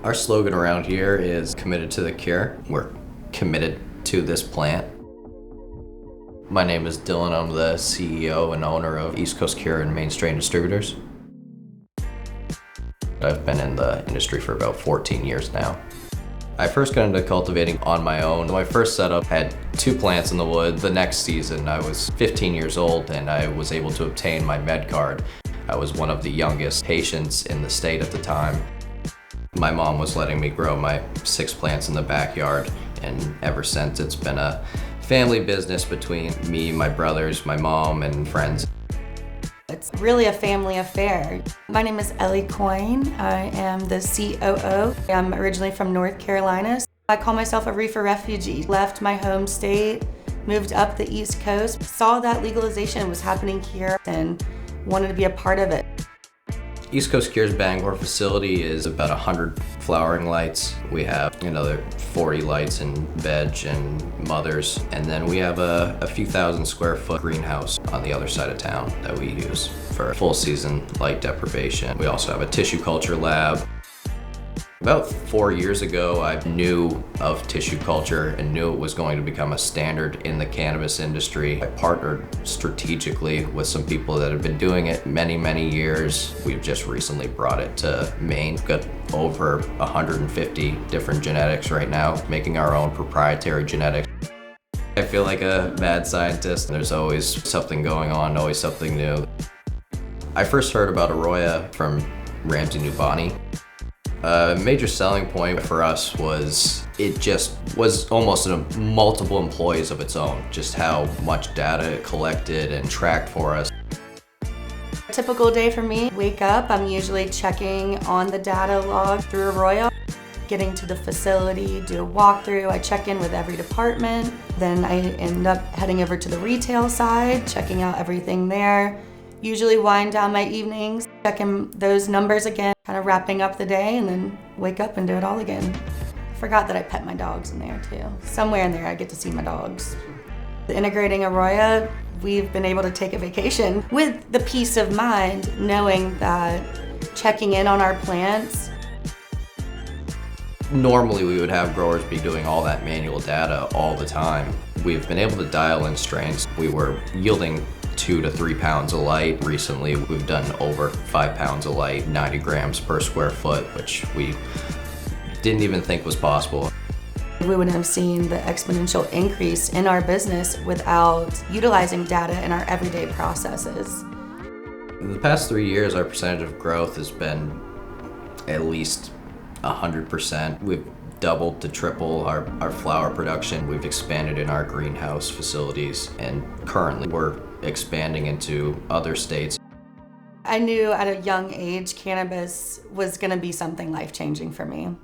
Our slogan around here is committed to the cure. We're committed to this plant. My name is Dylan. I'm the CEO and owner of East Coast Cure and Maine Strain Distributors. I've been in the industry for about 14 years now. I first got into cultivating on my own. My first setup had 2 plants in the wood. The next season I was 15 years old and I was able to obtain my med card. I was one of the youngest patients in the state at the time. My mom was letting me grow my 6 plants in the backyard, and ever since it's been a family business between me, my brothers, my mom, and friends. It's really a family affair. My name is Ellie Coyne. I am the COO. I'm originally from North Carolina. I call myself a reefer refugee. Left my home state, moved up the East Coast, saw that legalization was happening here and wanted to be a part of it. East Coast Cure's Bangor facility is about 100 flowering lights. We have another 40 lights in veg and mothers. And then we have a few thousand square foot greenhouse on the other side of town that we use for full season light deprivation. We also have a tissue culture lab. About 4 years ago, I knew of tissue culture and knew it was going to become a standard in the cannabis industry. I partnered strategically with some people that have been doing it many, many years. We've just recently brought it to Maine. We've got over 150 different genetics right now, making our own proprietary genetics. I feel like a mad scientist. There's always something going on, always something new. I first heard about AROYA from Ramsey Nubani. A major selling point for us was it just was almost multiple employees of its own, just how much data it collected and tracked for us. A typical day for me, wake up, I'm usually checking on the data log through AROYA, getting to the facility, do a walkthrough, I check in with every department, then I end up heading over to the retail side, checking out everything there. Usually wind down my evenings, checking those numbers again, kind of wrapping up the day, and then wake up and do it all again. I forgot that I pet my dogs in there too. Somewhere in there I get to see my dogs. Integrating AROYA, we've been able to take a vacation with the peace of mind knowing that checking in on our plants. Normally we would have growers be doing all that manual data all the time. We've been able to dial in strains. We were yielding 2 to 3 pounds of light. Recently, we've done over 5 pounds of light, 90 grams per square foot, which we didn't even think was possible. We wouldn't have seen the exponential increase in our business without utilizing data in our everyday processes. In the past 3 years, our percentage of growth has been at least 100%. We've doubled to triple our flower production. We've expanded in our greenhouse facilities, and currently we're expanding into other states. I knew at a young age cannabis was going to be something life-changing for me.